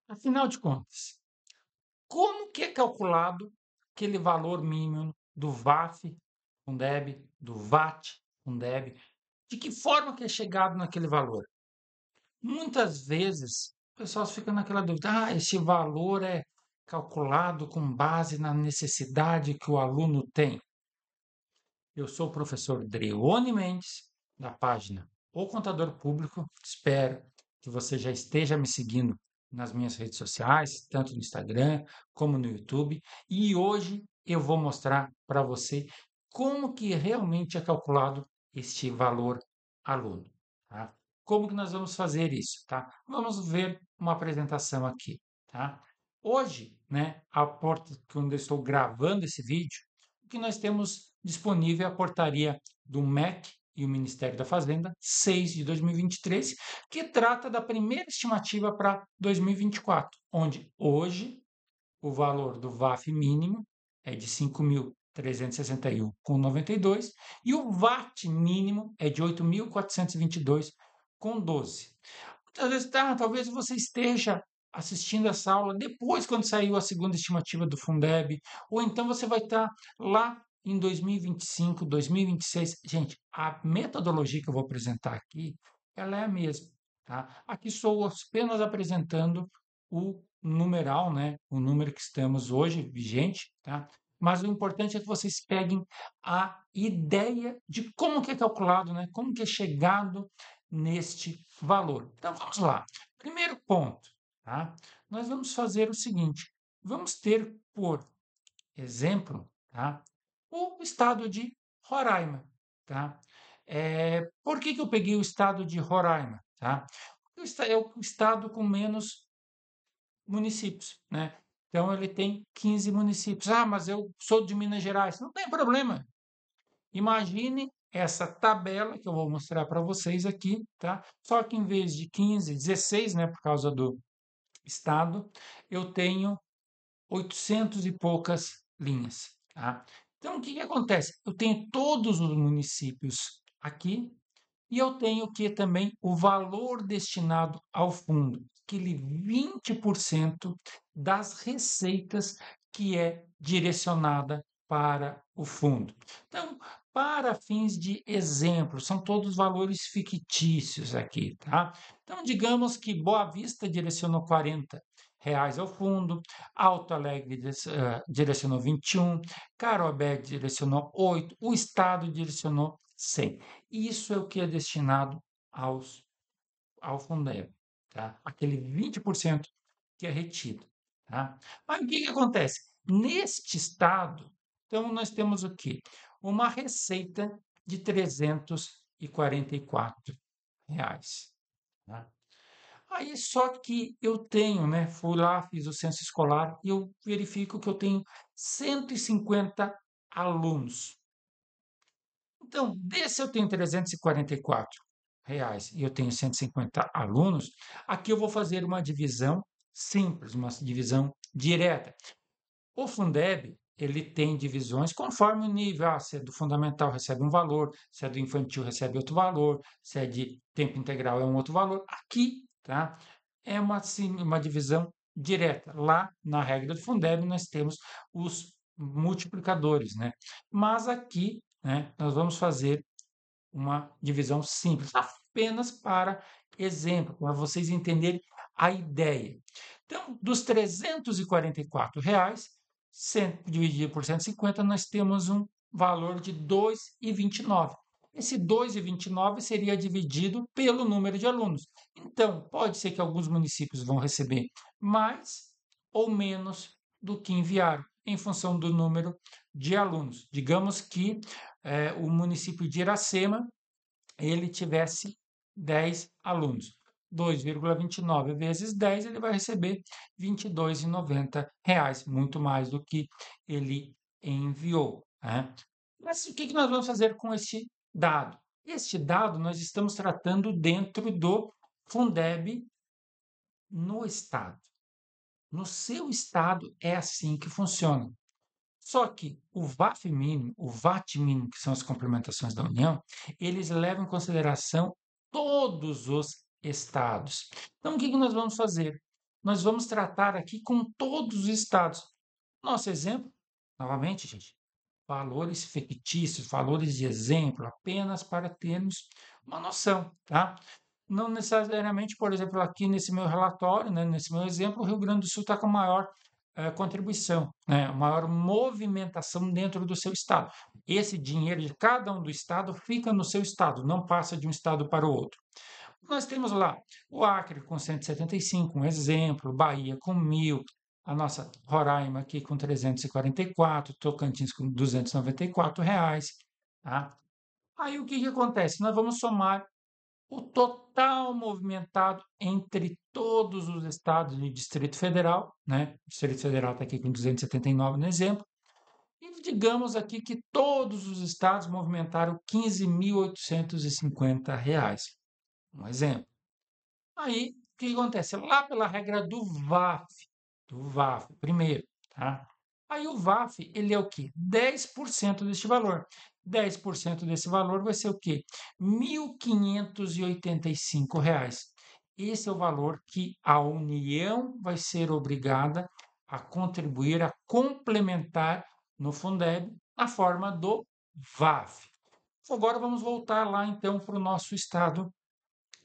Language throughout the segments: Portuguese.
Afinal de contas, como que é calculado aquele valor mínimo do VAF, Fundeb, do VAT, Fundeb? De que forma que é chegado naquele valor? Muitas vezes, o pessoal fica naquela dúvida: esse valor é calculado com base na necessidade que o aluno tem. Eu sou o professor Dreone Mendes, da página O Contador Público. Espero que você já esteja me seguindo nas minhas redes sociais, tanto no Instagram como no YouTube. E hoje eu vou mostrar para você como que realmente é calculado este valor aluno, tá? Como que nós vamos fazer isso, tá? Vamos ver uma apresentação aqui, tá? Hoje, né, a porta quando eu estou gravando esse vídeo, o que nós temos disponível é a portaria do MEC e o Ministério da Fazenda 6 de 2023, que trata da primeira estimativa para 2024, onde hoje o valor do VAF mínimo é de 5.361,92 e o VAT mínimo é de 8.422,12. Muitas vezes, talvez você esteja assistindo essa aula depois, quando saiu a segunda estimativa do Fundeb, ou então você vai estar lá em 2025, 2026. Gente, a metodologia que eu vou apresentar aqui, ela é a mesma, tá? Aqui sou apenas apresentando o numeral, né? O número que estamos hoje vigente, tá? Mas o importante é que vocês peguem a ideia de como que é calculado, né? Como que é chegado neste valor. Então vamos lá. Primeiro ponto, tá? Nós vamos fazer o seguinte: vamos ter por exemplo, tá? O estado de Roraima, tá? Por que que eu peguei o estado de Roraima, tá? É o estado com menos municípios, né? Então ele tem 15 municípios. Mas eu sou de Minas Gerais. Não tem problema. Imagine essa tabela que eu vou mostrar para vocês aqui, tá? Só que em vez de 15, 16, né, por causa do estado, eu tenho 800 e poucas linhas, tá? Então, o que que acontece? Eu tenho todos os municípios aqui e eu tenho que também o valor destinado ao fundo, aquele 20% das receitas que é direcionada para o fundo. Então, para fins de exemplo, são todos valores fictícios aqui, tá? Então, digamos que Boa Vista direcionou R$ 40 ao fundo, Alto Alegre direcionou 21, Carobé direcionou 8, o Estado direcionou 100. Isso é o que é destinado ao Fundeb, tá? Aquele 20% que é retido, tá? Mas o que que acontece? Neste estado, então nós temos o quê? Uma receita de R$ 344, tá? Aí só que eu tenho, né? Fui lá, fiz o censo escolar e eu verifico que eu tenho 150 alunos. Então, desse eu tenho R$ 344 e eu tenho 150 alunos, aqui eu vou fazer uma divisão simples, uma divisão direta. O Fundeb, ele tem divisões conforme o nível. Se é do fundamental, recebe um valor, se é do infantil, recebe outro valor, se é de tempo integral, é um outro valor. Aqui, tá? É uma divisão direta. Lá, na regra do Fundeb, nós temos os multiplicadores, né? Mas aqui, né, nós vamos fazer uma divisão simples, apenas para exemplo, para vocês entenderem a ideia. Então, dos R$ 344, dividido por 150, nós temos um valor de 2,29. Esse 2,29 seria dividido pelo número de alunos. Então, pode ser que alguns municípios vão receber mais ou menos do que enviaram, em função do número de alunos. Digamos que o município de Iracema ele tivesse 10 alunos. 2,29 vezes 10, ele vai receber R$ 22,90, muito mais do que ele enviou, né? Mas o que que nós vamos fazer com este dado? Este dado nós estamos tratando dentro do Fundeb no estado. No seu estado é assim que funciona. Só que o VAF mínimo, o VAT mínimo, que são as complementações da União, eles levam em consideração todos os estados. Então, o que que nós vamos fazer? nós vamos tratar aqui com todos os estados. Nosso exemplo, novamente, gente, valores fictícios, valores de exemplo, apenas para termos uma noção, tá? Não necessariamente, por exemplo, aqui nesse meu relatório, né, nesse meu exemplo, o Rio Grande do Sul está com maior contribuição, né, maior movimentação dentro do seu estado. Esse dinheiro de cada um do estado fica no seu estado, não passa de um estado para o outro. Nós temos lá o Acre com 175, um exemplo, Bahia com 1.000, a nossa Roraima aqui com 344, Tocantins com R$ 294, tá? Aí o que que acontece? Nós vamos somar o total movimentado entre todos os estados do Distrito Federal, né? O Distrito Federal está aqui com 279 no exemplo, e digamos aqui que todos os estados movimentaram R$ 15.850, um exemplo. Aí, o que acontece? Lá pela regra do VAF, primeiro, tá? Aí o VAF, ele é o quê? 10% deste valor. 10% desse valor vai ser o quê? R$ 1.585. Esse é o valor que a União vai ser obrigada a contribuir, a complementar no Fundeb, na forma do VAF. Agora vamos voltar lá então para o nosso estado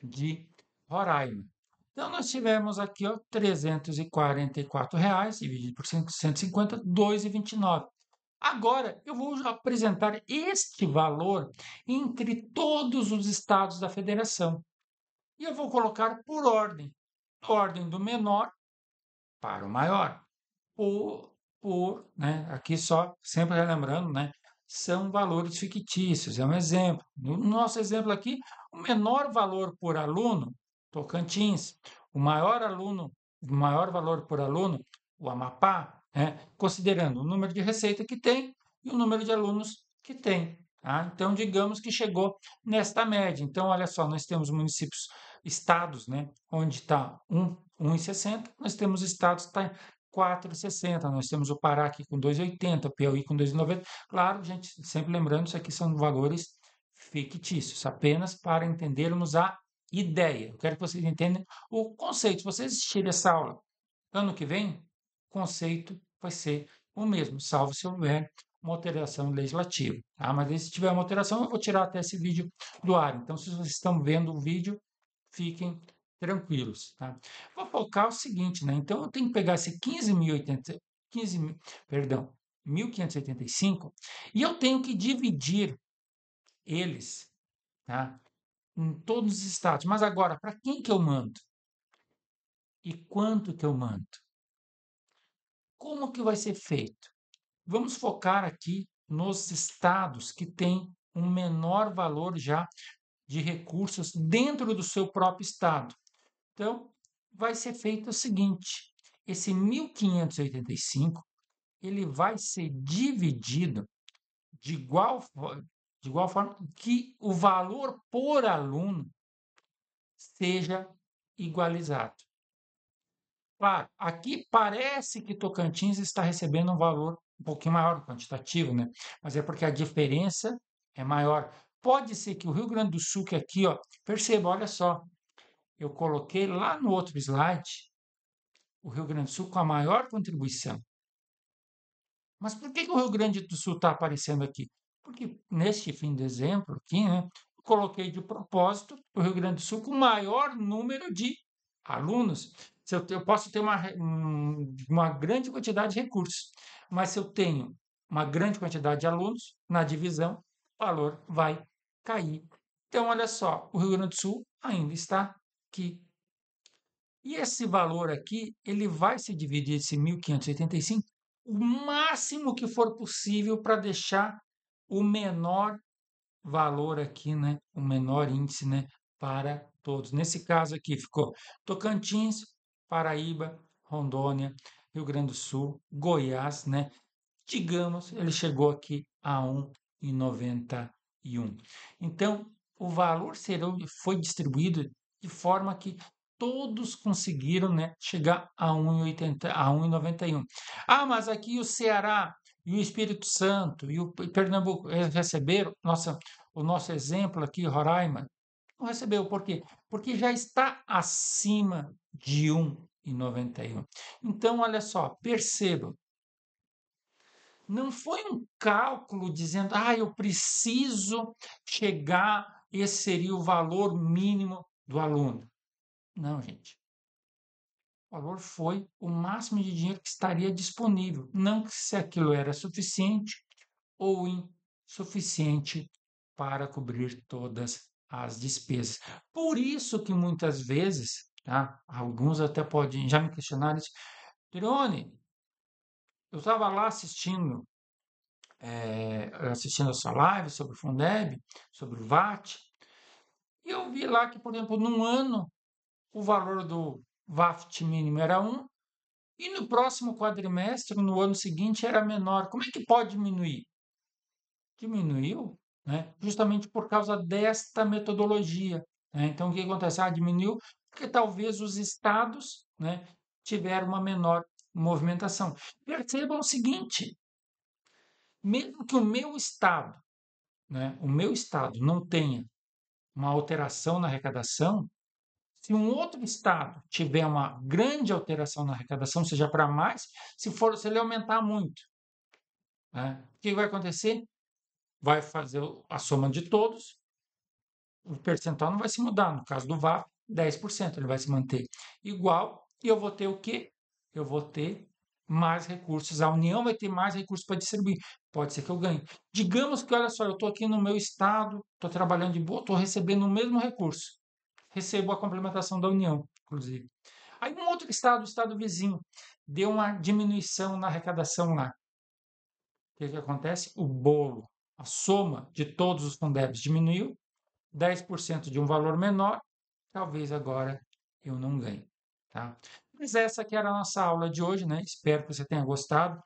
de Roraima. Então, nós tivemos aqui, ó, R$ 344 dividido por 150, R$ 2,29. Agora, eu vou apresentar este valor entre todos os estados da federação. E eu vou colocar por ordem. Ordem do menor para o maior. Né? Aqui só, sempre relembrando, né? São valores fictícios, é um exemplo. No nosso exemplo aqui, o menor valor por aluno, Tocantins, o maior valor por aluno, o Amapá, né? Considerando o número de receita que tem e o número de alunos que tem. Tá? Então, digamos que chegou nesta média. Então, olha só, nós temos municípios, estados, né? Onde está 1,60, nós temos estados que está 4,60. Nós temos o Pará aqui com 2,80, Piauí com 2,90. Claro, gente, sempre lembrando, isso aqui são valores fictícios, apenas para entendermos a ideia. Eu quero que vocês entendam o conceito. Se vocês assistirem essa aula ano que vem, o conceito vai ser o mesmo, salvo se houver uma alteração legislativa. Tá? Mas se tiver uma alteração, eu vou tirar até esse vídeo do ar. Então, se vocês estão vendo o vídeo, fiquem tranquilos, tá? Vou focar o seguinte, né? Então eu tenho que pegar esse 1.585 e eu tenho que dividir eles, tá? Em todos os estados. Mas agora, para quem que eu mando? E quanto que eu mando? Como que vai ser feito? Vamos focar aqui nos estados que têm um menor valor já de recursos dentro do seu próprio estado. Então, vai ser feito o seguinte: esse 1.585 ele vai ser dividido de igual, de igual forma que o valor por aluno seja igualizado. Claro, aqui parece que Tocantins está recebendo um valor um pouquinho maior, quantitativo, né? Mas é porque a diferença é maior. Pode ser que o Rio Grande do Sul, que aqui, ó, perceba, olha só, eu coloquei lá no outro slide o Rio Grande do Sul com a maior contribuição. Mas por que que o Rio Grande do Sul está aparecendo aqui? Porque neste fim de exemplo aqui, né, eu coloquei de propósito o Rio Grande do Sul com o maior número de alunos. Se eu posso ter uma grande quantidade de recursos, mas se eu tenho uma grande quantidade de alunos, na divisão, o valor vai cair. Então, olha só, o Rio Grande do Sul ainda está aqui. E esse valor aqui, ele vai se dividir, esse 1.585, o máximo que for possível para deixar o menor valor aqui, né? O menor índice, né? Para todos. Nesse caso aqui ficou Tocantins, Paraíba, Rondônia, Rio Grande do Sul, Goiás, né? Digamos, ele chegou aqui a 1,91. Então, o valor foi distribuído de forma que todos conseguiram, né, chegar a 1,80, a 1,91. Ah, mas aqui o Ceará e o Espírito Santo e o Pernambuco receberam, o nosso exemplo aqui, Roraima, não recebeu. Por quê? Porque já está acima de 1,91. Então, olha só, percebam, não foi um cálculo dizendo, eu preciso chegar, esse seria o valor mínimo do aluno. Não, gente. O valor foi o máximo de dinheiro que estaria disponível, não se aquilo era suficiente ou insuficiente para cobrir todas as despesas. Por isso que muitas vezes, tá? Alguns até podem já me questionar isso. Tirone, eu estava lá assistindo a sua live sobre o Fundeb, sobre o VAT, e eu vi lá que, por exemplo, num ano o valor do VAT mínimo era 1, e no próximo quadrimestre, no ano seguinte, era menor. Como é que pode diminuir? Diminuiu, né, justamente por causa desta metodologia, né? Então, o que acontece? Diminuiu porque talvez os estados, né, tiveram uma menor movimentação. Percebam o seguinte, mesmo que o meu estado não tenha uma alteração na arrecadação, se um outro estado tiver uma grande alteração na arrecadação, seja para mais, se ele aumentar muito, né, o que vai acontecer? Vai fazer a soma de todos, o percentual não vai se mudar. No caso do VAP, 10%, ele vai se manter igual. E eu vou ter o quê? Eu vou ter mais recursos. A União vai ter mais recursos para distribuir. Pode ser que eu ganhe. Digamos que, olha só, eu estou aqui no meu estado, estou trabalhando de boa, estou recebendo o mesmo recurso. Recebo a complementação da União, inclusive. Aí um outro estado, o estado vizinho, deu uma diminuição na arrecadação lá. O que acontece? O bolo, a soma de todos os Fundebs diminuiu, 10% de um valor menor, talvez agora eu não ganhe, tá? Mas essa que era a nossa aula de hoje, né? Espero que você tenha gostado.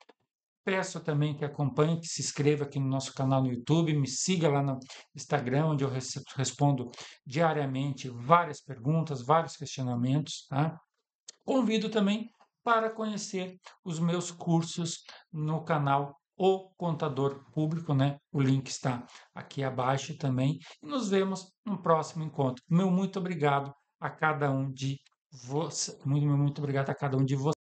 Peço também que acompanhe, que se inscreva aqui no nosso canal no YouTube, me siga lá no Instagram, onde eu respondo diariamente várias perguntas, vários questionamentos, tá? Convido também para conhecer os meus cursos no canal O Contador Público, né? O link está aqui abaixo também. E nos vemos no próximo encontro. Meu muito obrigado a cada um de vocês. Muito obrigado a cada um de vocês.